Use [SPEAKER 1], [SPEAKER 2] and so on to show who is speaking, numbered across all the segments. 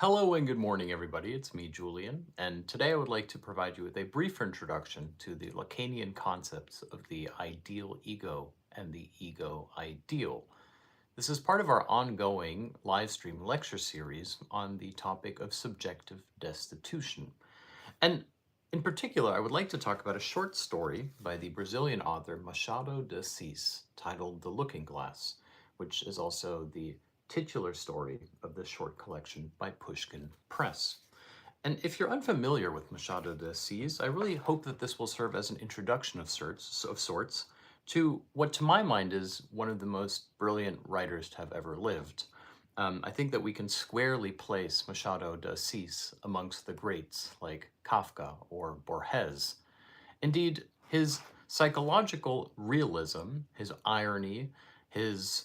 [SPEAKER 1] Hello and good morning, everybody. It's me, Julian, and today I would like to provide you with a brief introduction to the Lacanian concepts of the ideal ego and the ego ideal. This is part of our ongoing live stream lecture series on the topic of subjective destitution. And in particular, I would like to talk about a short story by the Brazilian author Machado de Assis titled The Looking Glass, which is also the titular story of this short collection by Pushkin Press. And if you're unfamiliar with Machado de Assis, I really hope that this will serve as an introduction of sorts to what, to my mind, is one of the most brilliant writers to have ever lived. I think that we can squarely place Machado de Assis amongst the greats like Kafka or Borges. Indeed, his psychological realism, his irony, his,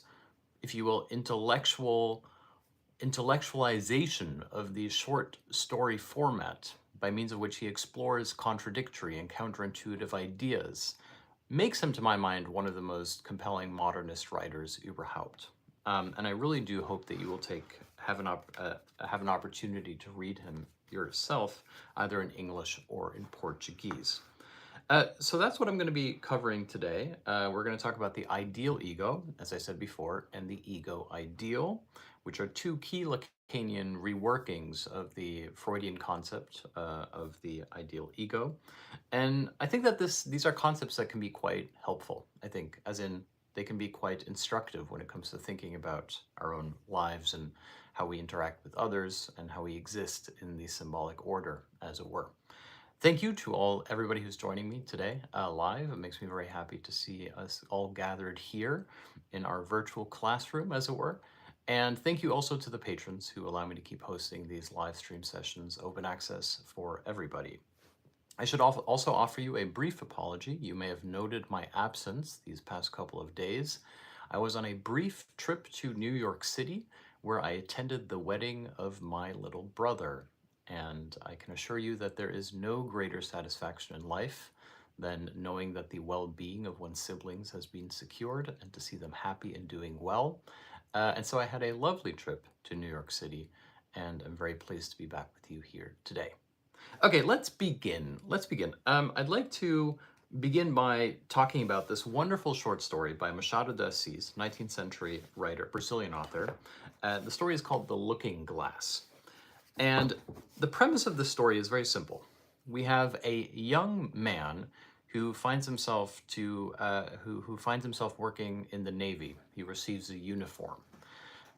[SPEAKER 1] if you will, intellectualization of the short story format by means of which he explores contradictory and counterintuitive ideas makes him, to my mind, one of the most compelling modernist writers überhaupt. And I really do hope that you will have an opportunity to read him yourself, either in English or in Portuguese. So that's what I'm going to be covering today. We're going to talk about the ideal ego, as I said before, and the ego ideal, which are two key Lacanian reworkings of the Freudian concept of the ideal ego. And I think that these are concepts that can be quite helpful, I think, as in they can be quite instructive when it comes to thinking about our own lives and how we interact with others and how we exist in the symbolic order, as it were. Thank you to everybody who's joining me today live. It makes me very happy to see us all gathered here in our virtual classroom, as it were. And thank you also to the patrons who allow me to keep hosting these live stream sessions, open access for everybody. I should also offer you a brief apology. You may have noted my absence these past couple of days. I was on a brief trip to New York City where I attended the wedding of my little brother. And I can assure you that there is no greater satisfaction in life than knowing that the well-being of one's siblings has been secured and to see them happy and doing well. And so I had a lovely trip to New York City, and I'm very pleased to be back with you here today. Okay, let's begin. I'd like to begin by talking about this wonderful short story by Machado de Assis, 19th century writer, Brazilian author. The story is called The Looking Glass. And the premise of the story is very simple. We have a young man who finds himself who finds himself working in the Navy. He receives a uniform,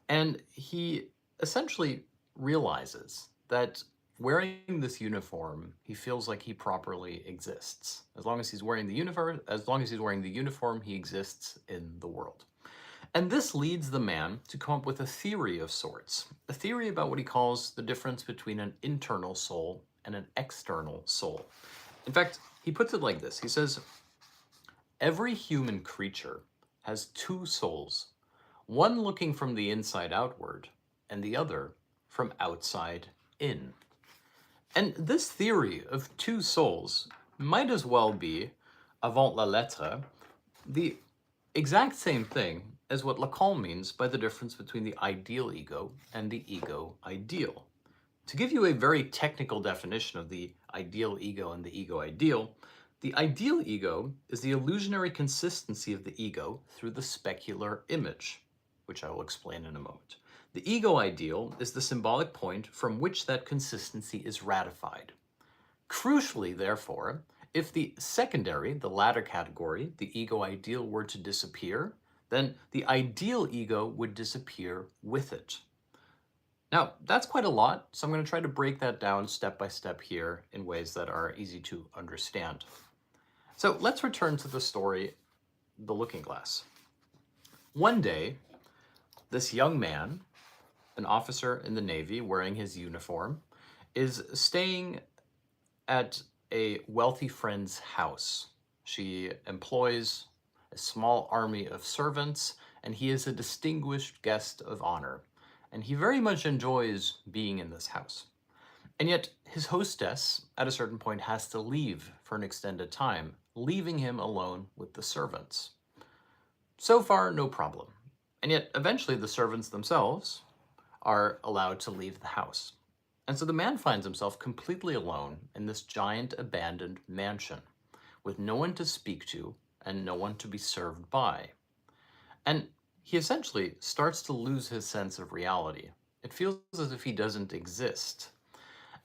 [SPEAKER 1] and he essentially realizes that wearing this uniform, he feels like he properly exists. As long as he's wearing the uniform, he exists in the world. And this leads the man to come up with a theory of sorts, a theory about what he calls the difference between an internal soul and an external soul. In fact, he puts it like this. He says, every human creature has two souls, one looking from the inside outward and the other from outside in. And this theory of two souls might as well be, avant la lettre, the exact same thing as what Lacan means by the difference between the ideal ego and the ego ideal. To give you a very technical definition of the ideal ego and the ego ideal, the ideal ego is the illusionary consistency of the ego through the specular image, which I will explain in a moment. The ego ideal is the symbolic point from which that consistency is ratified. Crucially, therefore, if the secondary, the latter category, the ego ideal, were to disappear, then the ideal ego would disappear with it. Now, that's quite a lot, so I'm going to try to break that down step by step here in ways that are easy to understand. So let's return to the story, The Looking Glass. One day, this young man, an officer in the Navy wearing his uniform, is staying at a wealthy friend's house. She employs a small army of servants, and he is a distinguished guest of honor. And he very much enjoys being in this house. And yet, his hostess, at a certain point, has to leave for an extended time, leaving him alone with the servants. So far, no problem. And yet, eventually, the servants themselves are allowed to leave the house. And so the man finds himself completely alone in this giant abandoned mansion with no one to speak to and no one to be served by. And he essentially starts to lose his sense of reality. It feels as if he doesn't exist.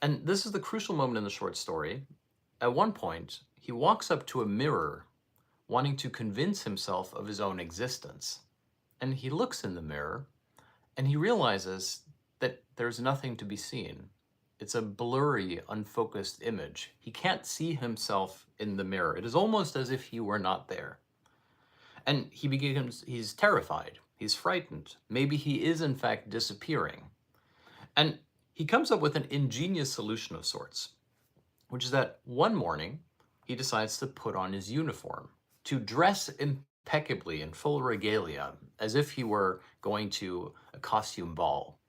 [SPEAKER 1] And this is the crucial moment in the short story. At one point, he walks up to a mirror, wanting to convince himself of his own existence. And he looks in the mirror and he realizes that there's nothing to be seen. It's a blurry, unfocused image. He can't see himself in the mirror. It is almost as if he were not there. And he's terrified. He's frightened. Maybe he is, in fact, disappearing. And he comes up with an ingenious solution of sorts, which is that one morning he decides to put on his uniform, to dress impeccably in full regalia, as if he were going to a costume ball.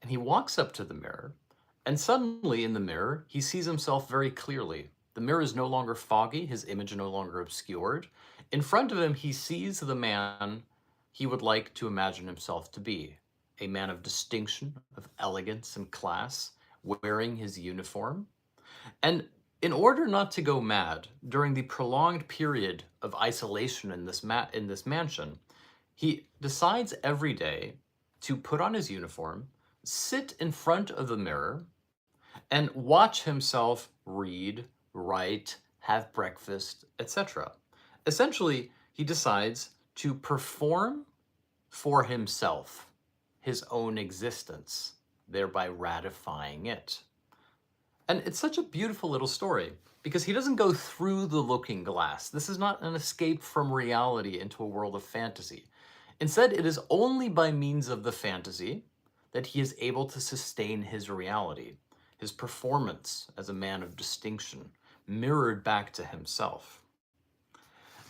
[SPEAKER 1] And he walks up to the mirror, and suddenly in the mirror, he sees himself very clearly. The mirror is no longer foggy, his image no longer obscured. In front of him, he sees the man he would like to imagine himself to be, a man of distinction, of elegance and class, wearing his uniform. And in order not to go mad during the prolonged period of isolation in this mansion, he decides every day to put on his uniform, sit in front of the mirror, and watch himself read, write, have breakfast, etc. Essentially, he decides to perform for himself his own existence, thereby ratifying it. And it's such a beautiful little story because he doesn't go through the looking glass. This is not an escape from reality into a world of fantasy. Instead, it is only by means of the fantasy that he is able to sustain his reality, his performance as a man of distinction, mirrored back to himself.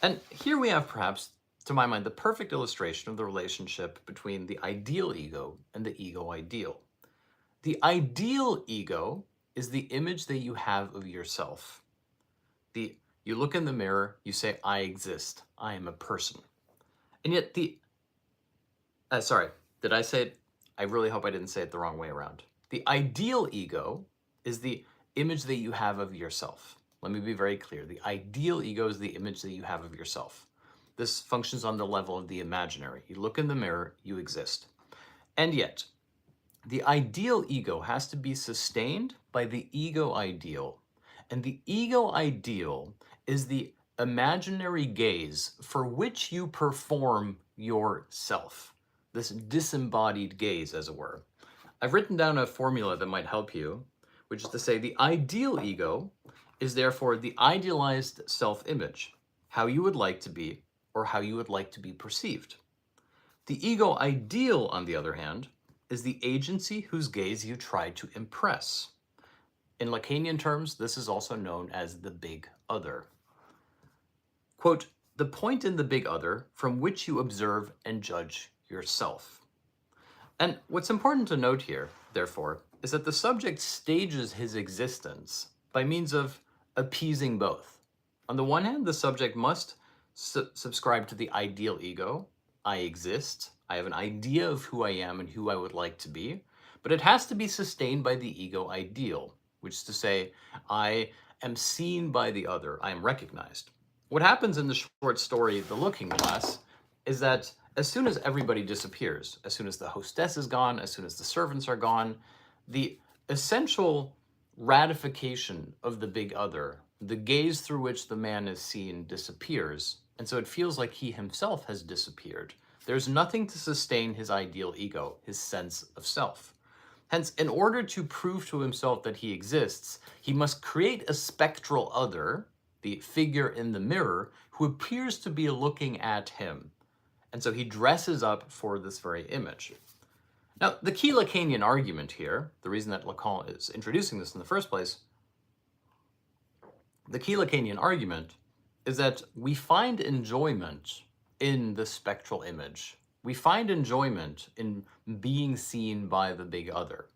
[SPEAKER 1] And here we have perhaps, to my mind, the perfect illustration of the relationship between the ideal ego and the ego ideal. The ideal ego is the image that you have of yourself. You look in the mirror, you say, I exist, I am a person. And yet sorry, did I say it? I really hope I didn't say it the wrong way around. The ideal ego is the image that you have of yourself. Let me be very clear. The ideal ego is the image that you have of yourself. This functions on the level of the imaginary. You look in the mirror, you exist. And yet, the ideal ego has to be sustained by the ego ideal. And the ego ideal is the imaginary gaze for which you perform yourself. This disembodied gaze, as it were. I've written down a formula that might help you, which is to say the ideal ego is therefore the idealized self-image, how you would like to be or how you would like to be perceived. The ego ideal, on the other hand, is the agency whose gaze you try to impress. In Lacanian terms, this is also known as the big other. Quote, the point in the big other from which you observe and judge yourself. And what's important to note here, therefore, is that the subject stages his existence by means of appeasing both. On the one hand, the subject must subscribe to the ideal ego. I exist. I have an idea of who I am and who I would like to be. But it has to be sustained by the ego ideal, which is to say, I am seen by the other. I am recognized. What happens in the short story, The Looking Glass, is that as soon as everybody disappears, as soon as the hostess is gone, as soon as the servants are gone, the essential ratification of the big other, the gaze through which the man is seen, disappears. And so it feels like he himself has disappeared. There's nothing to sustain his ideal ego, his sense of self. Hence, in order to prove to himself that he exists, he must create a spectral other, the figure in the mirror, who appears to be looking at him. And so he dresses up for this very image. Now, the key Lacanian argument here, the reason that Lacan is introducing this in the first place, the key Lacanian argument is that we find enjoyment in the spectral image. We find enjoyment in being seen by the big other.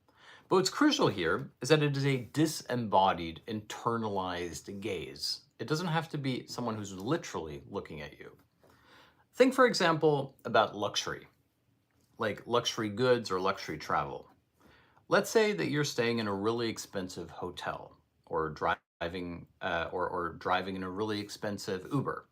[SPEAKER 1] But what's crucial here is that it is a disembodied, internalized gaze. It doesn't have to be someone who's literally looking at you. Think, for example, about luxury, like luxury goods or luxury travel. let's say that you're staying in a really expensive hotel or driving in a really expensive Uber.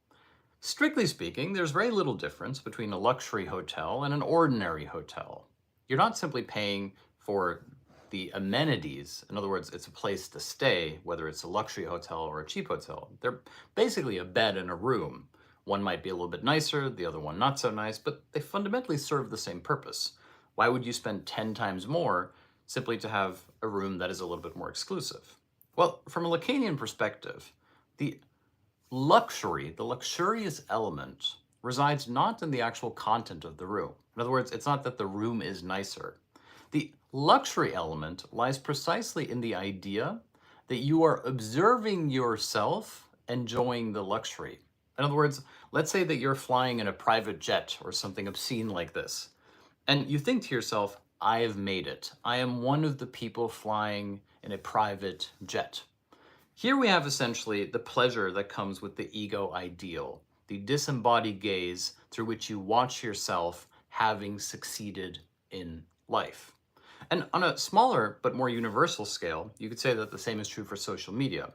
[SPEAKER 1] Strictly speaking, there's very little difference between a luxury hotel and an ordinary hotel. You're not simply paying for the amenities. In other words, it's a place to stay, whether it's a luxury hotel or a cheap hotel. They're basically a bed and a room. One might be a little bit nicer, the other one not so nice, but they fundamentally serve the same purpose. Why would you spend 10 times more simply to have a room that is a little bit more exclusive? Well, from a Lacanian perspective, the the luxurious element, resides not in the actual content of the room. In other words, it's not that the room is nicer. The luxury element lies precisely in the idea that you are observing yourself enjoying the luxury. In other words, let's say that you're flying in a private jet or something obscene like this, and you think to yourself, I have made it. I am one of the people flying in a private jet. Here we have essentially the pleasure that comes with the ego ideal, the disembodied gaze through which you watch yourself having succeeded in life. And on a smaller but more universal scale, you could say that the same is true for social media.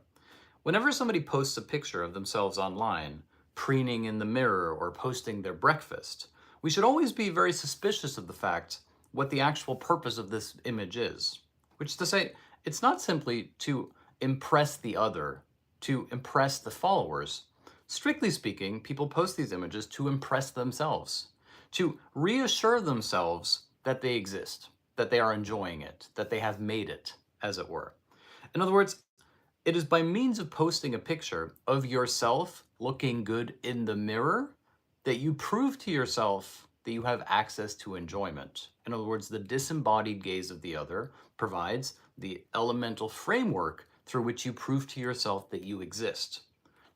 [SPEAKER 1] Whenever somebody posts a picture of themselves online, preening in the mirror or posting their breakfast, we should always be very suspicious of the fact what the actual purpose of this image is. Which is to say, it's not simply to impress the other, to impress the followers. Strictly speaking, people post these images to impress themselves, to reassure themselves that they exist, that they are enjoying it, that they have made it, as it were. In other words, it is by means of posting a picture of yourself looking good in the mirror that you prove to yourself that you have access to enjoyment. In other words, the disembodied gaze of the other provides the elemental framework through which you prove to yourself that you exist.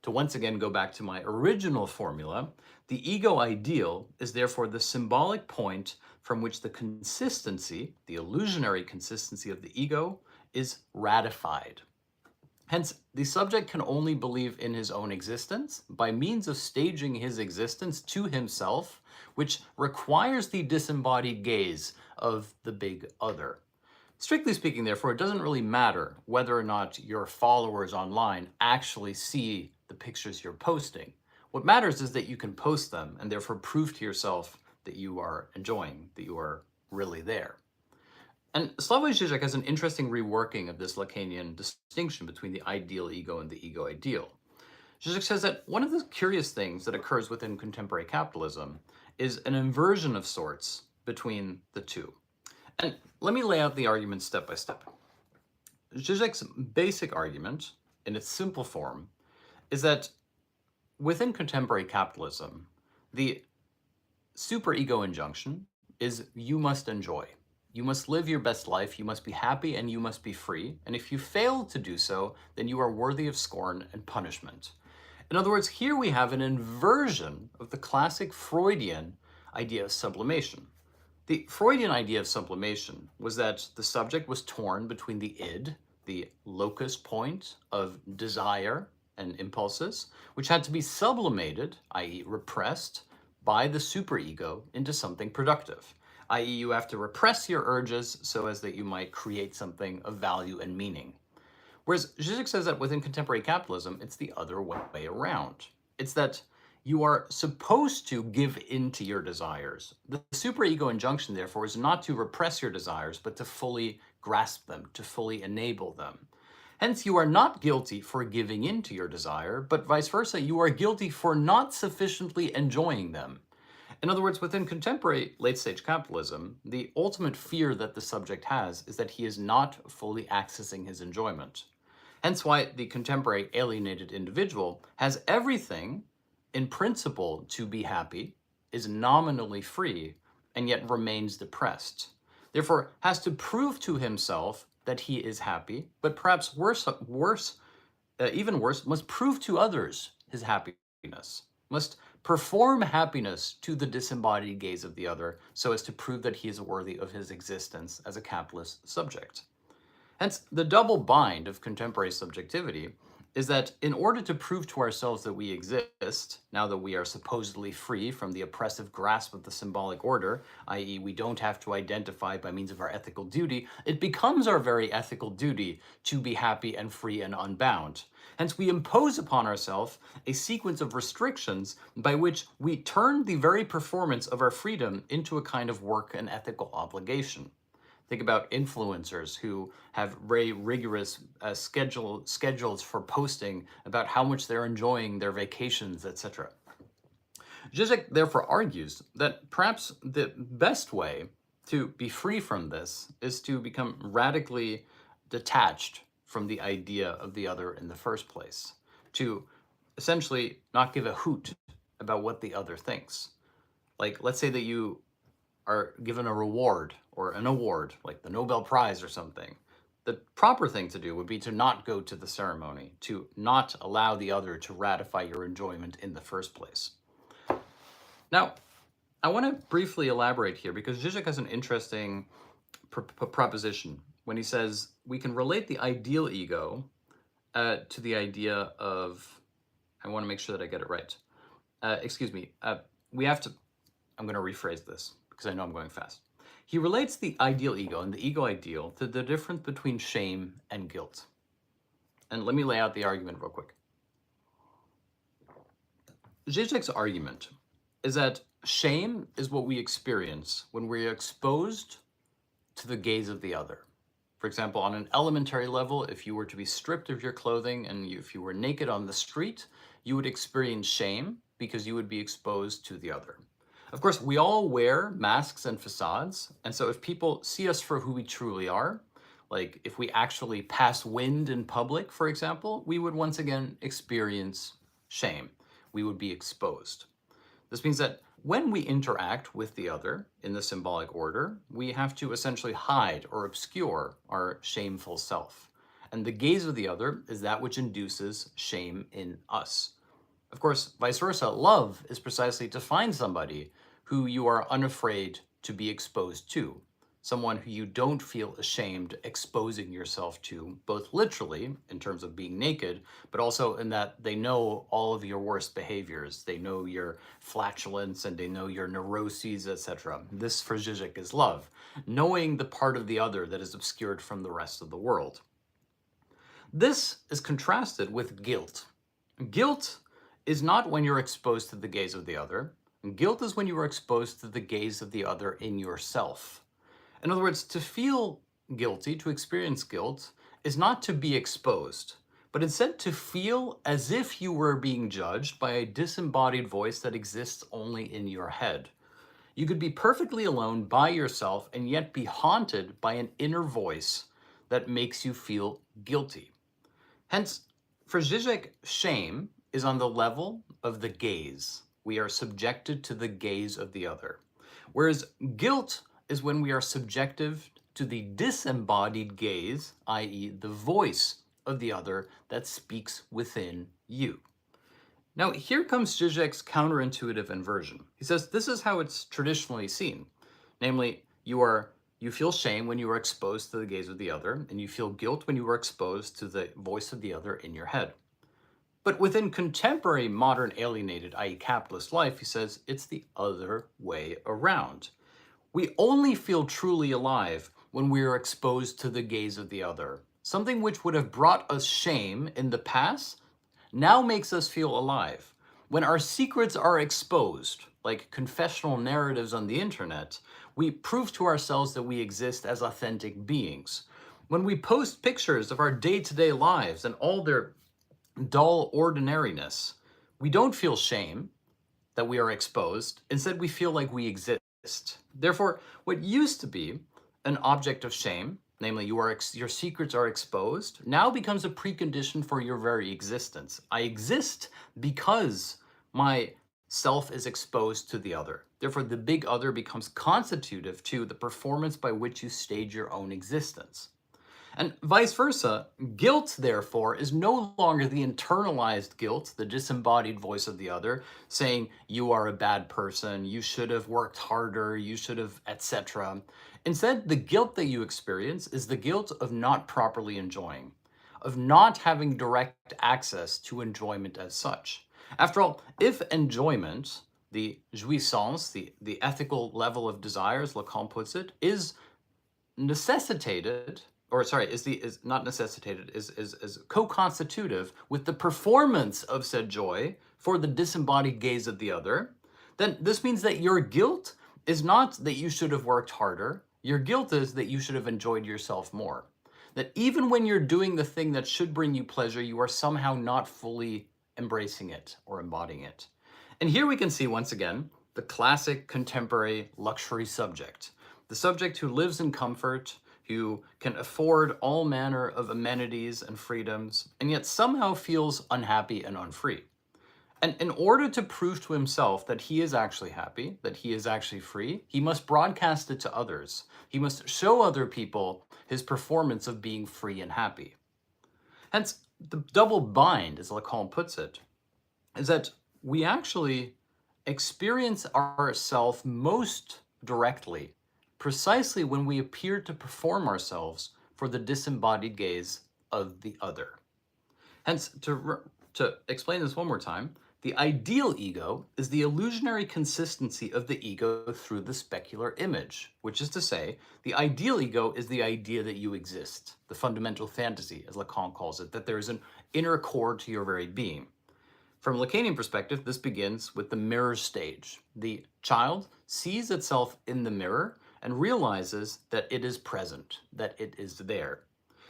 [SPEAKER 1] To once again go back to my original formula, the ego ideal is therefore the symbolic point from which the consistency, the illusionary consistency of the ego, is ratified. Hence, the subject can only believe in his own existence by means of staging his existence to himself, which requires the disembodied gaze of the big other. Strictly speaking, therefore, it doesn't really matter whether or not your followers online actually see the pictures you're posting. What matters is that you can post them and therefore prove to yourself that you are enjoying, that you are really there. And Slavoj Žižek has an interesting reworking of this Lacanian distinction between the ideal ego and the ego ideal. Žižek says that one of the curious things that occurs within contemporary capitalism is an inversion of sorts between the two. And let me lay out the argument step by step. Žižek's basic argument, in its simple form, is that within contemporary capitalism, the superego injunction is you must enjoy. You must live your best life, you must be happy, and you must be free. And if you fail to do so, then you are worthy of scorn and punishment. In other words, here we have an inversion of the classic Freudian idea of sublimation. The Freudian idea of sublimation was that the subject was torn between the id, the locus point of desire and impulses, which had to be sublimated, i.e. repressed, by the superego into something productive, i.e. you have to repress your urges so as that you might create something of value and meaning. Whereas Žižek says that within contemporary capitalism, it's the other way around. It's that you are supposed to give in to your desires. The superego injunction, therefore, is not to repress your desires, but to fully grasp them, to fully enable them. Hence, you are not guilty for giving in to your desire, but vice versa, you are guilty for not sufficiently enjoying them. In other words, within contemporary late-stage capitalism, the ultimate fear that the subject has is that he is not fully accessing his enjoyment. Hence why the contemporary alienated individual has everything in principle to be happy, is nominally free, and yet remains depressed. Therefore, has to prove to himself that he is happy, but perhaps even worse, must prove to others his happiness, must perform happiness to the disembodied gaze of the other so as to prove that he is worthy of his existence as a capitalist subject. Hence, the double bind of contemporary subjectivity is that in order to prove to ourselves that we exist, now that we are supposedly free from the oppressive grasp of the symbolic order, i.e., we don't have to identify by means of our ethical duty, it becomes our very ethical duty to be happy and free and unbound. Hence, we impose upon ourselves a sequence of restrictions by which we turn the very performance of our freedom into a kind of work and ethical obligation. Think about influencers who have very rigorous schedules for posting about how much they're enjoying their vacations, etc. Zizek therefore argues that perhaps the best way to be free from this is to become radically detached from the idea of the other in the first place, to essentially not give a hoot about what the other thinks. Like, let's say that you are given a reward or an award, like the Nobel Prize or something. The proper thing to do would be to not go to the ceremony, to not allow the other to ratify your enjoyment in the first place. Now, I want to briefly elaborate here because Zizek has an interesting proposition when he says we can relate the ideal ego to the idea of, I want to make sure that I get it right. We have to, I'm going to rephrase this because I know I'm going fast. He relates the ideal ego and the ego ideal to the difference between shame and guilt. And let me lay out the argument real quick. Zizek's argument is that shame is what we experience when we're exposed to the gaze of the other. For example, on an elementary level, if you were to be stripped of your clothing and if you were naked on the street, you would experience shame because you would be exposed to the other. Of course, we all wear masks and facades, and so if people see us for who we truly are, like if we actually pass wind in public, for example, we would once again experience shame. We would be exposed. This means that when we interact with the other in the symbolic order, we have to essentially hide or obscure our shameful self. And the gaze of the other is that which induces shame in us. Of course, vice versa, love is precisely to find somebody who you are unafraid to be exposed to, someone who you don't feel ashamed exposing yourself to, both literally in terms of being naked, but also in that they know all of your worst behaviors. They know your flatulence and they know your neuroses, etc. This for Zizek is love, knowing the part of the other that is obscured from the rest of the world. This is contrasted with guilt. Guilt is not when you're exposed to the gaze of the other. Guilt is when you are exposed to the gaze of the other in yourself. In other words, to feel guilty, to experience guilt, is not to be exposed, but instead to feel as if you were being judged by a disembodied voice that exists only in your head. You could be perfectly alone by yourself and yet be haunted by an inner voice that makes you feel guilty. Hence, for Zizek, shame is on the level of the gaze. We are subjected to the gaze of the other. Whereas guilt is when we are subjective to the disembodied gaze, i.e. the voice of the other that speaks within you. Now, here comes Zizek's counterintuitive inversion. He says this is how it's traditionally seen. Namely, you feel shame when you are exposed to the gaze of the other, and you feel guilt when you are exposed to the voice of the other in your head. But within contemporary modern alienated, i.e. capitalist life, he says it's the other way around. We only feel truly alive when we are exposed to the gaze of the other. Something which would have brought us shame in the past now makes us feel alive. When our secrets are exposed, like confessional narratives on the internet, we prove to ourselves that we exist as authentic beings. When we post pictures of our day-to-day lives and all their dull ordinariness, we don't feel shame that we are exposed. Instead, we feel like we exist. Therefore, what used to be an object of shame, namely your secrets are exposed, now becomes a precondition for your very existence. I exist because my self is exposed to the other. Therefore, the big other becomes constitutive to the performance by which you stage your own existence. And vice versa, guilt, therefore, is no longer the internalized guilt, the disembodied voice of the other, saying you are a bad person, you should have worked harder, you should have, etc. Instead, the guilt that you experience is the guilt of not properly enjoying. of not having direct access to enjoyment as such. After all, if enjoyment, the jouissance, the ethical level of desire, as Lacan puts it, is necessitated, or sorry, is not necessitated, is co-constitutive with the performance of said joy for the disembodied gaze of the other, then this means that your guilt is not that you should have worked harder. Your guilt is that you should have enjoyed yourself more. That even when you're doing the thing that should bring you pleasure, you are somehow not fully embracing it or embodying it. And here we can see once again the classic contemporary luxury subject. The subject who lives in comfort, who can afford all manner of amenities and freedoms, and yet somehow feels unhappy and unfree. And in order to prove to himself that he is actually happy, that he is actually free, he must broadcast it to others. He must show other people his performance of being free and happy. Hence, the double bind, as Lacan puts it, is that we actually experience ourself most directly precisely when we appear to perform ourselves for the disembodied gaze of the other. Hence, to explain this one more time, the ideal ego is the illusionary consistency of the ego through the specular image, which is to say, the ideal ego is the idea that you exist, the fundamental fantasy, as Lacan calls it, that there is an inner core to your very being. From a Lacanian perspective, this begins with the mirror stage. The child sees itself in the mirror and realizes that it is present, that it is there.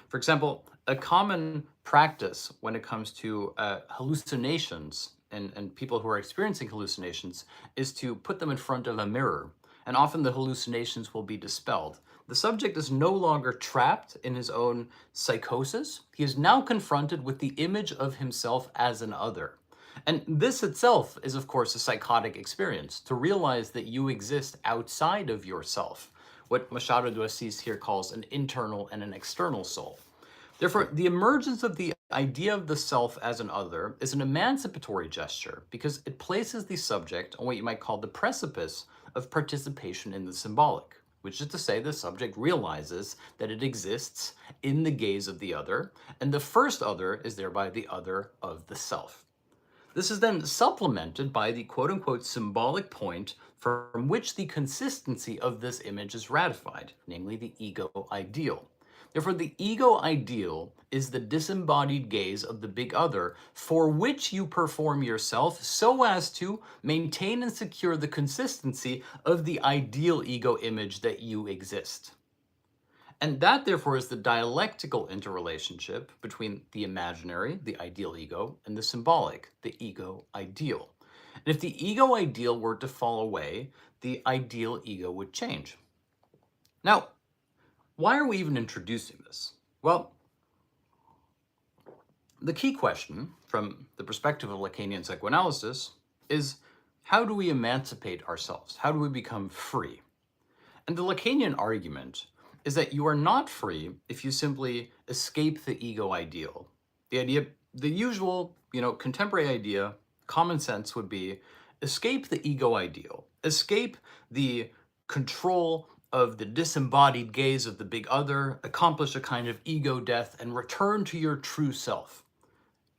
[SPEAKER 1] For example, a common practice when it comes to hallucinations and people who are experiencing hallucinations is to put them in front of a mirror. And often the hallucinations will be dispelled. The subject is no longer trapped in his own psychosis. He is now confronted with the image of himself as an other. And this itself is, of course, a psychotic experience, to realize that you exist outside of yourself, what Machado de Assis here calls an internal and an external soul. Therefore, the emergence of the idea of the self as an other is an emancipatory gesture because it places the subject on what you might call the precipice of participation in the symbolic, which is to say the subject realizes that it exists in the gaze of the other, and the first other is thereby the other of the self. This is then supplemented by the quote-unquote symbolic point from which the consistency of this image is ratified, namely the ego ideal. Therefore, the ego ideal is the disembodied gaze of the big other for which you perform yourself so as to maintain and secure the consistency of the ideal ego image that you exist. And that, therefore, is the dialectical interrelationship between the imaginary, the ideal ego, and the symbolic, the ego ideal. And if the ego ideal were to fall away, the ideal ego would change. Now, why are we even introducing this? Well, the key question from the perspective of Lacanian psychoanalysis is, how do we emancipate ourselves? How do we become free? And the Lacanian argument is that you are not free if you simply escape the ego ideal. The usual, contemporary idea, common sense would be escape the ego ideal, escape the control of the disembodied gaze of the big other, accomplish a kind of ego death, and return to your true self.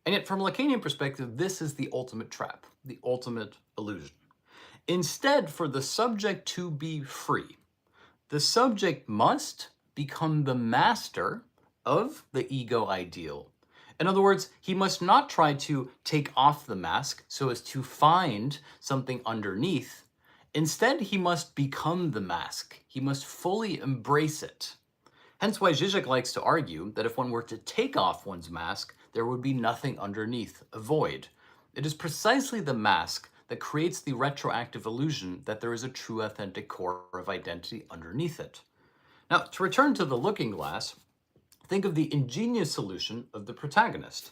[SPEAKER 1] And yet, from a Lacanian perspective, this is the ultimate trap, the ultimate illusion. Instead, for the subject to be free, the subject must become the master of the ego ideal. In other words, he must not try to take off the mask so as to find something underneath. Instead, he must become the mask. He must fully embrace it. Hence why Zizek likes to argue that if one were to take off one's mask, there would be nothing underneath, a void. It is precisely the mask that creates the retroactive illusion that there is a true authentic core of identity underneath it. Now, to return to the looking glass, think of the ingenious solution of the protagonist.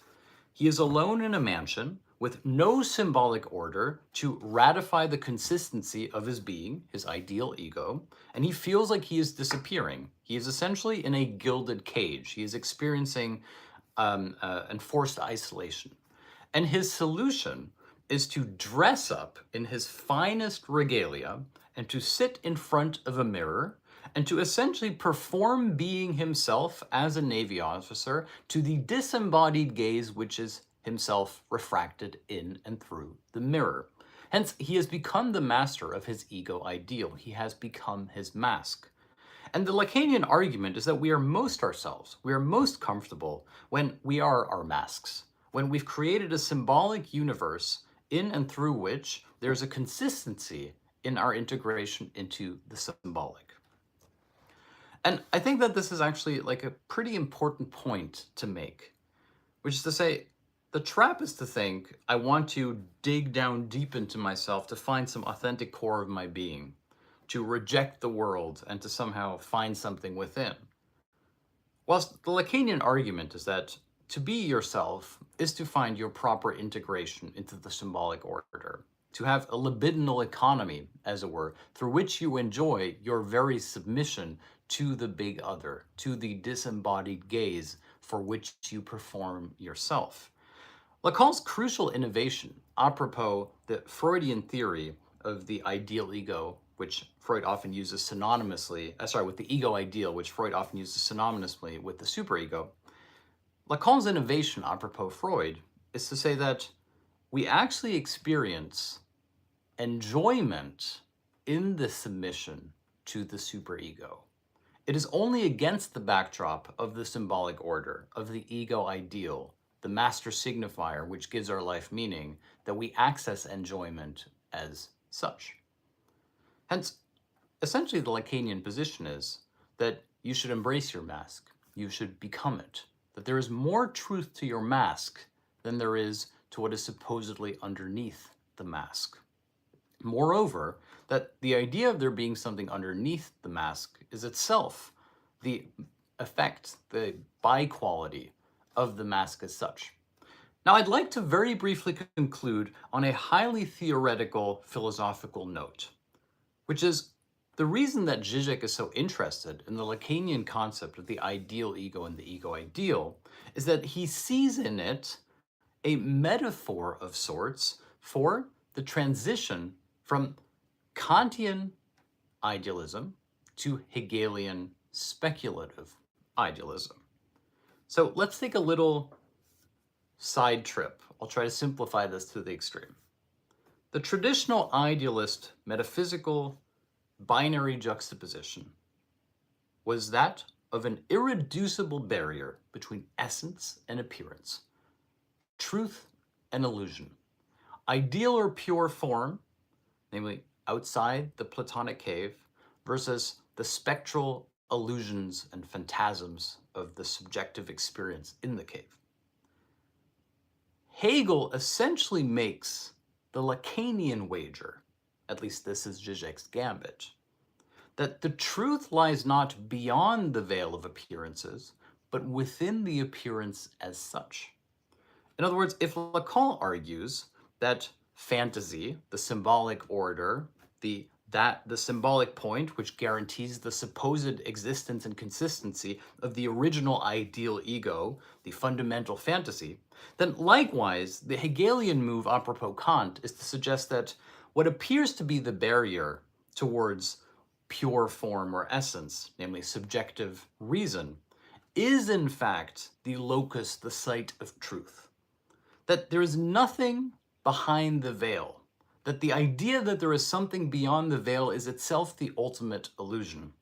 [SPEAKER 1] He is alone in a mansion with no symbolic order to ratify the consistency of his being, his ideal ego, and he feels like he is disappearing. He is essentially in a gilded cage. He is experiencing enforced isolation. And his solution is to dress up in his finest regalia and to sit in front of a mirror and to essentially perform being himself as a Navy officer to the disembodied gaze which is himself refracted in and through the mirror. Hence, he has become the master of his ego ideal. He has become his mask. And the Lacanian argument is that we are most ourselves, we are most comfortable when we are our masks, when we've created a symbolic universe in and through which there's a consistency in our integration into the symbolic. And I think that this is actually like a pretty important point to make, which is to say, the trap is to think I want to dig down deep into myself to find some authentic core of my being, to reject the world and to somehow find something within. Whilst the Lacanian argument is that to be yourself is to find your proper integration into the symbolic order, to have a libidinal economy, as it were, through which you enjoy your very submission to the big other, to the disembodied gaze for which you perform yourself. Lacan's crucial innovation, apropos the Freudian theory of the ideal ego, which Freud often uses synonymously, with the ego ideal, which Freud often uses synonymously with the superego. Lacan's innovation, apropos Freud, is to say that we actually experience enjoyment in the submission to the superego. It is only against the backdrop of the symbolic order, of the ego ideal, the master signifier which gives our life meaning, that we access enjoyment as such. Hence, essentially the Lacanian position is that you should embrace your mask, you should become it, that there is more truth to your mask than there is to what is supposedly underneath the mask. Moreover, that the idea of there being something underneath the mask is itself the effect, the by-quality of the mask as such. Now, I'd like to very briefly conclude on a highly theoretical philosophical note, which is the reason that Zizek is so interested in the Lacanian concept of the ideal ego and the ego ideal is that he sees in it a metaphor of sorts for the transition from Kantian idealism to Hegelian speculative idealism. So let's take a little side trip. I'll try to simplify this to the extreme. The traditional idealist metaphysical binary juxtaposition was that of an irreducible barrier between essence and appearance, truth and illusion, ideal or pure form, namely outside the Platonic cave, versus the spectral illusions and phantasms of the subjective experience in the cave. Hegel essentially makes the Lacanian wager, at least this is Zizek's gambit, that the truth lies not beyond the veil of appearances, but within the appearance as such. In other words, if Lacan argues that fantasy, the symbolic order, the symbolic point which guarantees the supposed existence and consistency of the original ideal ego, the fundamental fantasy, then likewise, the Hegelian move apropos Kant is to suggest that what appears to be the barrier towards pure form or essence, namely subjective reason, is in fact the locus, the site of truth. That there is nothing behind the veil, that the idea that there is something beyond the veil is itself the ultimate illusion.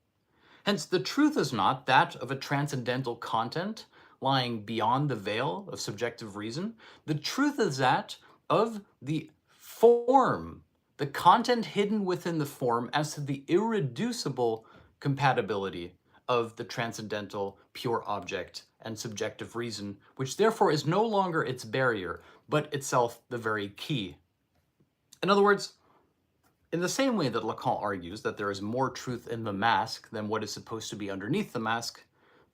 [SPEAKER 1] Hence, the truth is not that of a transcendental content lying beyond the veil of subjective reason. The truth is that of the form, the content hidden within the form as to the irreducible compatibility of the transcendental pure object and subjective reason, which therefore is no longer its barrier, but itself the very key. In other words, in the same way that Lacan argues that there is more truth in the mask than what is supposed to be underneath the mask,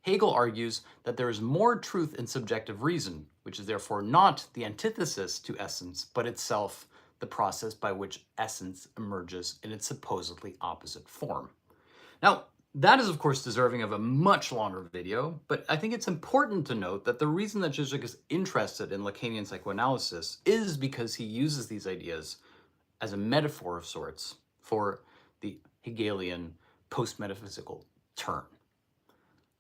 [SPEAKER 1] Hegel argues that there is more truth in subjective reason, which is therefore not the antithesis to essence, but itself the process by which essence emerges in its supposedly opposite form. Now, that is, of course, deserving of a much longer video, but I think it's important to note that the reason that Zizek is interested in Lacanian psychoanalysis is because he uses these ideas as a metaphor of sorts for the Hegelian post-metaphysical turn.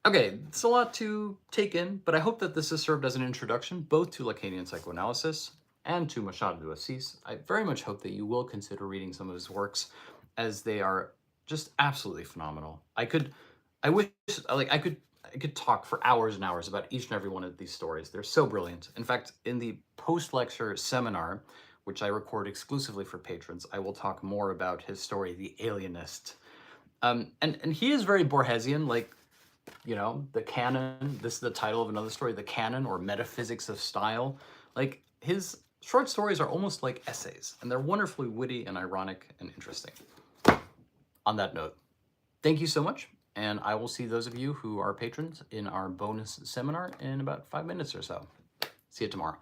[SPEAKER 1] Okay, it's a lot to take in, but I hope that this has served as an introduction both to Lacanian psychoanalysis and to Machado de Assis. I very much hope that you will consider reading some of his works, as they are just absolutely phenomenal. I wish, I could talk for hours and hours about each and every one of these stories. They're so brilliant. In fact, in the post-lecture seminar, which I record exclusively for patrons, I will talk more about his story, The Alienist. And he is very Borgesian, like, you know, the canon. This is the title of another story, The Canon, or Metaphysics of Style. Like, his short stories are almost like essays, and they're wonderfully witty and ironic and interesting. On that note, thank you so much, and I will see those of you who are patrons in our bonus seminar in about 5 minutes or so. See you tomorrow.